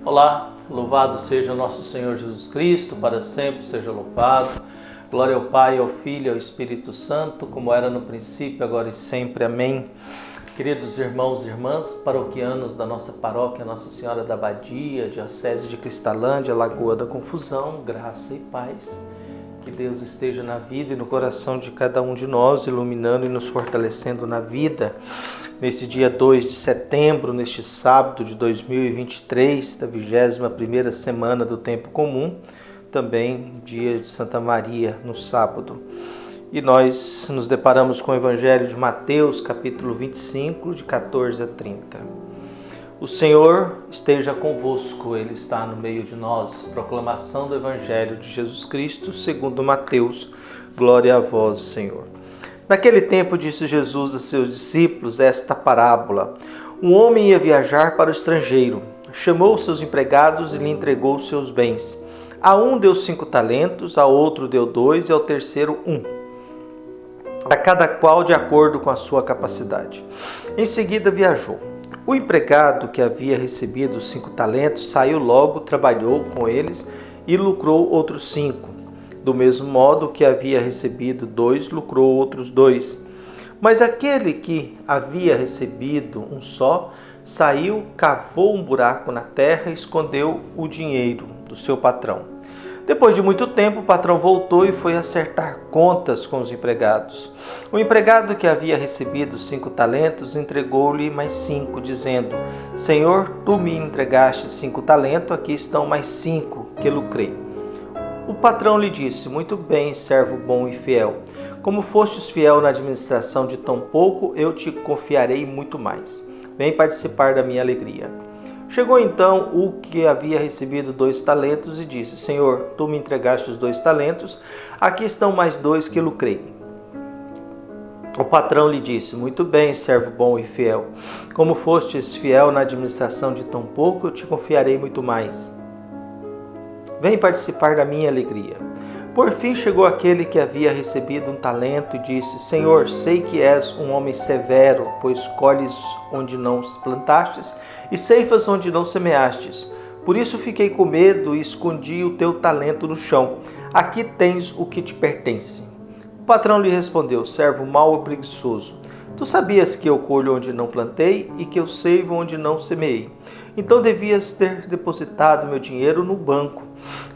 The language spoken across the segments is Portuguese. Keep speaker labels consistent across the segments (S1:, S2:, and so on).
S1: Olá, louvado seja nosso Senhor Jesus Cristo, para sempre seja louvado. Glória ao Pai, ao Filho e ao Espírito Santo, como era no princípio, agora e sempre. Amém. Queridos irmãos e irmãs, paroquianos da nossa paróquia Nossa Senhora da Abadia, Diocese de Cristalândia, Lagoa da Confusão, graça e paz. Que Deus esteja na vida e no coração de cada um de nós, iluminando e nos fortalecendo na vida. Nesse dia 2 de setembro, neste sábado de 2023, da 21ª semana do Tempo Comum, também dia de Santa Maria, no sábado. E nós nos deparamos com o Evangelho de Mateus, capítulo 25, de 14 a 30. O Senhor esteja convosco, Ele está no meio de nós. Proclamação do Evangelho de Jesus Cristo, segundo Mateus. Glória a vós, Senhor. Naquele tempo disse Jesus a seus discípulos esta parábola. Um homem ia viajar para o estrangeiro. Chamou seus empregados e lhe entregou seus bens. A um deu 5 talentos, a outro deu 2 e ao terceiro 1. A cada qual de acordo com a sua capacidade. Em seguida viajou. O empregado que havia recebido os 5 talentos saiu logo, trabalhou com eles e lucrou outros 5. Do mesmo modo que havia recebido 2, lucrou outros 2. Mas aquele que havia recebido um só, saiu, cavou um buraco na terra e escondeu o dinheiro do seu patrão. Depois de muito tempo, o patrão voltou e foi acertar contas com os empregados. O empregado que havia recebido 5 talentos entregou-lhe mais 5, dizendo: Senhor, tu me entregaste 5 talentos, aqui estão mais 5 que lucrei. O patrão lhe disse: Muito bem, servo bom e fiel. Como fostes fiel na administração de tão pouco, eu te confiarei muito mais. Vem participar da minha alegria. Chegou então o que havia recebido 2 talentos e disse: Senhor, tu me entregaste os 2 talentos, aqui estão mais 2 que lucrei. O patrão lhe disse: Muito bem, servo bom e fiel. Como fostes fiel na administração de tão pouco, eu te confiarei muito mais. Vem participar da minha alegria. Por fim chegou aquele que havia recebido 1 talento e disse: Senhor, sei que és um homem severo, pois colhes onde não plantastes e ceifas onde não semeastes. Por isso fiquei com medo e escondi o teu talento no chão. Aqui tens o que te pertence. O patrão lhe respondeu: Servo mau e preguiçoso. Tu sabias que eu colho onde não plantei e que eu ceivo onde não semeei. Então devias ter depositado meu dinheiro no banco,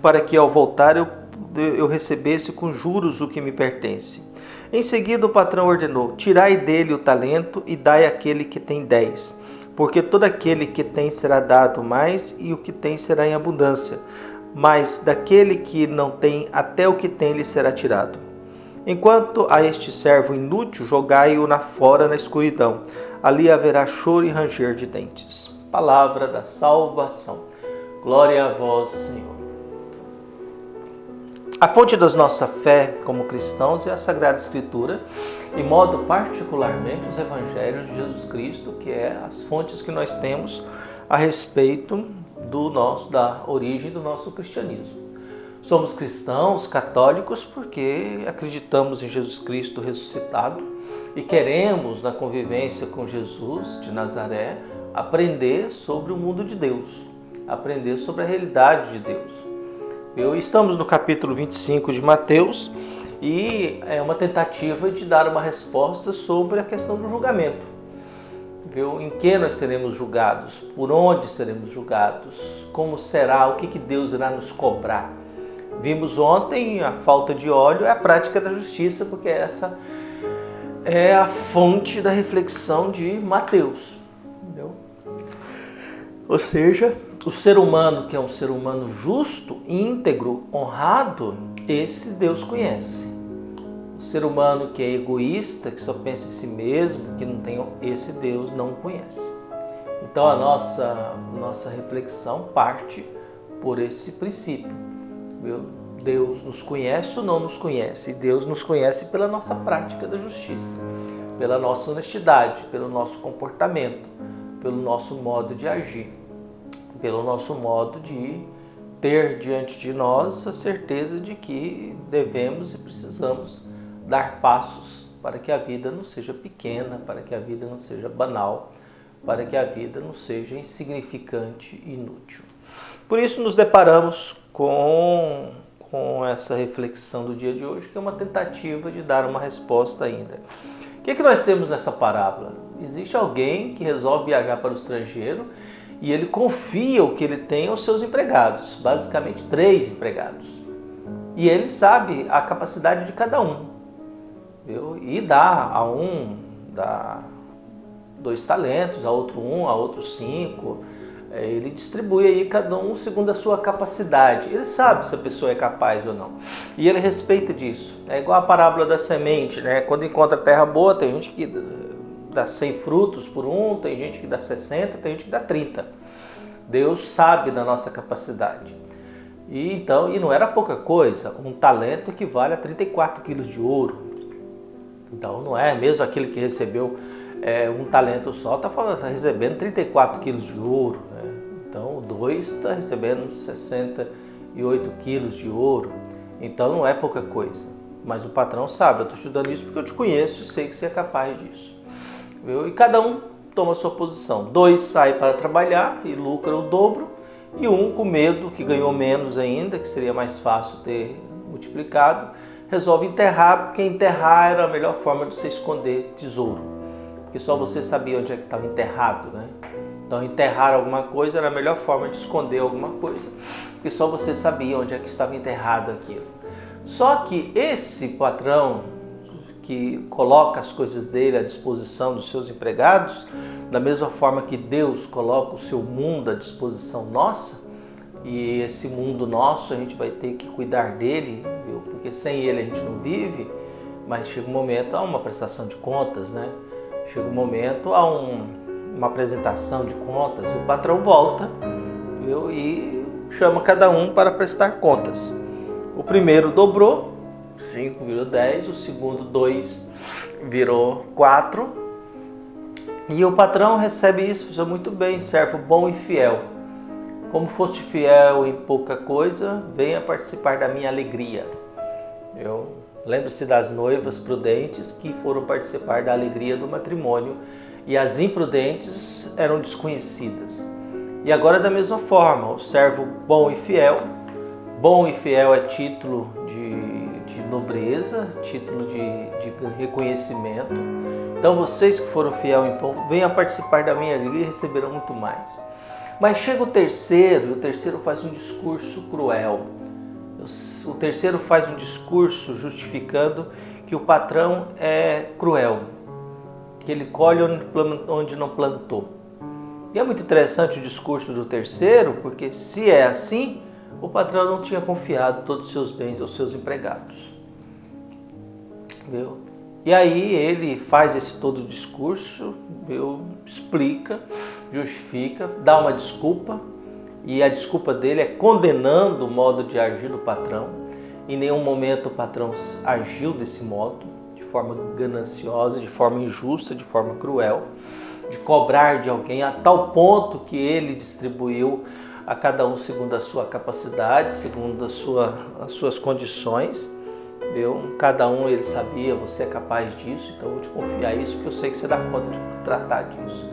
S1: para que ao voltar eu recebesse com juros o que me pertence. Em seguida o patrão ordenou: Tirai dele o talento e dai àquele que tem 10. Porque todo aquele que tem será dado mais e o que tem será em abundância. Mas daquele que não tem, até o que tem lhe será tirado. Enquanto a este servo inútil, jogai-o fora na escuridão. Ali haverá choro e ranger de dentes. Palavra da salvação. Glória a vós, Senhor. A fonte da nossa fé como cristãos é a Sagrada Escritura, e modo particularmente os Evangelhos de Jesus Cristo, que é as fontes que nós temos a respeito da origem do nosso cristianismo. Somos cristãos católicos porque acreditamos em Jesus Cristo ressuscitado e queremos, na convivência com Jesus de Nazaré, aprender sobre o mundo de Deus, aprender sobre a realidade de Deus. Estamos no capítulo 25 de Mateus e é uma tentativa de dar uma resposta sobre a questão do julgamento. Em que nós seremos julgados? Por onde seremos julgados? Como será? O que Deus irá nos cobrar? Vimos ontem a falta de óleo é a prática da justiça, porque essa é a fonte da reflexão de Mateus. Entendeu? Ou seja, o ser humano que é um ser humano justo, íntegro, honrado, esse Deus conhece. O ser humano que é egoísta, que só pensa em si mesmo, que não tem esse Deus, não conhece. Então a nossa reflexão parte por esse princípio. Deus nos conhece ou não nos conhece? E Deus nos conhece pela nossa prática da justiça, pela nossa honestidade, pelo nosso comportamento, pelo nosso modo de agir, pelo nosso modo de ter diante de nós a certeza de que devemos e precisamos dar passos para que a vida não seja pequena, para que a vida não seja banal, para que a vida não seja insignificante e inútil. Por isso nos deparamos com essa reflexão do dia de hoje, que é uma tentativa de dar uma resposta ainda. O que nós temos nessa parábola? Existe alguém que resolve viajar para o estrangeiro e ele confia o que ele tem aos seus empregados, basicamente 3 empregados. E ele sabe a capacidade de cada um, viu? E dá a um, dá 2 talentos, a outro 1, a outro 5. Ele distribui aí cada um segundo a sua capacidade. Ele sabe se a pessoa é capaz ou não. E ele respeita disso. É igual a parábola da semente, né? Quando encontra terra boa, tem gente que dá 100 frutos por um, tem gente que dá 60, tem gente que dá 30. Deus sabe da nossa capacidade. E não era pouca coisa. Um talento equivale a 34 quilos de ouro. Então não é mesmo aquele que recebeu um talento só, está recebendo 34 quilos de ouro, né? Então o 2 está recebendo 68 quilos de ouro. Então não é pouca coisa. Mas o patrão sabe, eu estou te dando isso porque eu te conheço e sei que você é capaz disso. Viu? E cada um toma a sua posição. 2 sai para trabalhar e lucra o dobro. E 1 com medo, que ganhou menos ainda, que seria mais fácil ter multiplicado, resolve enterrar, porque enterrar era a melhor forma de você esconder tesouro. Porque só você sabia onde é que estava enterrado, né? Então enterrar alguma coisa era a melhor forma de esconder alguma coisa, porque só você sabia onde é que estava enterrado aquilo. Só que esse patrão que coloca as coisas dele à disposição dos seus empregados, da mesma forma que Deus coloca o seu mundo à disposição nossa, e esse mundo nosso a gente vai ter que cuidar dele, viu? Porque sem ele a gente não vive, mas chega um momento, há uma prestação de contas, né? Chega um momento, há uma apresentação de contas, e o patrão volta, viu? E chama cada um para prestar contas. O primeiro dobrou, 5 virou 10, o segundo 2 virou 4. E o patrão recebe isso, usa muito bem, servo bom e fiel. Como foste fiel em pouca coisa, venha participar da minha alegria. Lembre-se das noivas prudentes que foram participar da alegria do matrimônio e as imprudentes eram desconhecidas. E agora da mesma forma, o servo bom e fiel é título de nobreza, título de reconhecimento. Então vocês que foram fiel em pouco, venham participar da minha alegria e receberão muito mais. Mas chega o terceiro, e o terceiro faz um discurso cruel. O terceiro faz um discurso justificando que o patrão é cruel, que ele colhe onde não plantou. E é muito interessante o discurso do terceiro, porque se é assim, o patrão não tinha confiado todos os seus bens aos seus empregados. Viu? E aí ele faz esse todo o discurso, viu? Explica, justifica, dá uma desculpa. E a desculpa dele é condenando o modo de agir do patrão. Em nenhum momento o patrão agiu desse modo, de forma gananciosa, de forma injusta, de forma cruel, de cobrar de alguém a tal ponto que ele distribuiu a cada um segundo a sua capacidade, segundo as suas condições. Cada um ele sabia, você é capaz disso, então eu vou te confiar isso porque eu sei que você dá conta de tratar disso.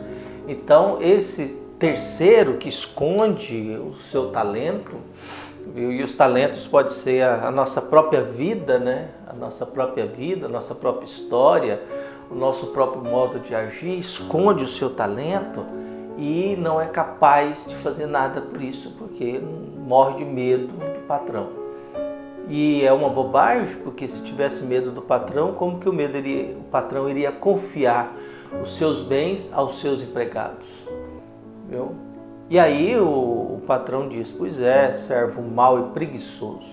S1: Então esse terceiro que esconde o seu talento, e os talentos pode ser a nossa própria vida, né? A nossa própria vida, a nossa própria história, o nosso próprio modo de agir, esconde o seu talento e não é capaz de fazer nada por isso, porque morre de medo do patrão. E é uma bobagem, porque se tivesse medo do patrão, como que o patrão iria confiar os seus bens aos seus empregados? Viu? E aí o patrão diz, pois é, servo mau e preguiçoso.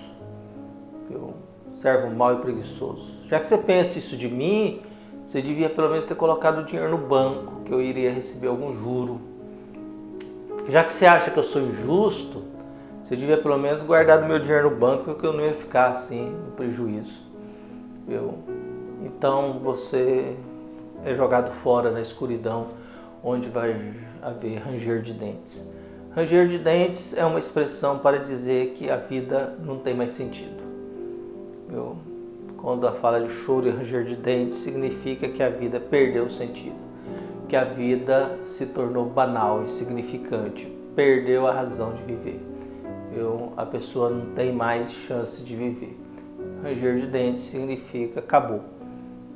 S1: Viu? Servo mau e preguiçoso. Já que você pensa isso de mim, você devia pelo menos ter colocado o dinheiro no banco, que eu iria receber algum juro. Já que você acha que eu sou injusto, você devia pelo menos guardar o meu dinheiro no banco, porque eu não ia ficar assim no prejuízo. Viu? Então você é jogado fora na escuridão, onde vai haver ranger de dentes. Ranger de dentes é uma expressão para dizer que a vida não tem mais sentido. Viu? Quando a fala de choro e ranger de dentes, significa que a vida perdeu o sentido. que a vida se tornou banal, insignificante, perdeu a razão de viver. A pessoa não tem mais chance de viver. Ranger de dentes significa acabou.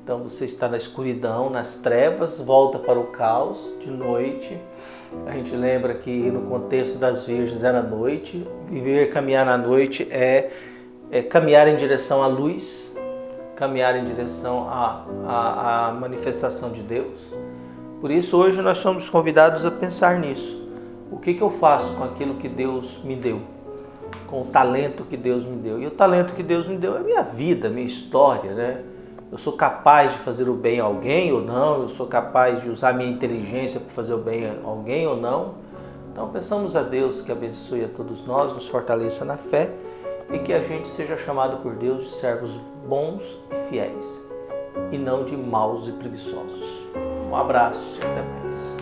S1: Então você está na escuridão, nas trevas, volta para o caos de noite. A gente lembra que no contexto das virgens era noite. Viver, caminhar na noite é caminhar em direção à luz, caminhar em direção à manifestação de Deus. Por isso hoje nós somos convidados a pensar nisso. O que eu faço com aquilo que Deus me deu? Com o talento que Deus me deu. E o talento que Deus me deu é a minha vida, a minha história, né? Eu sou capaz de fazer o bem a alguém ou não? Eu sou capaz de usar minha inteligência para fazer o bem a alguém ou não? Então peçamos a Deus que abençoe a todos nós, nos fortaleça na fé e que a gente seja chamado por Deus de servos bons e fiéis e não de maus e preguiçosos. Um abraço e até mais.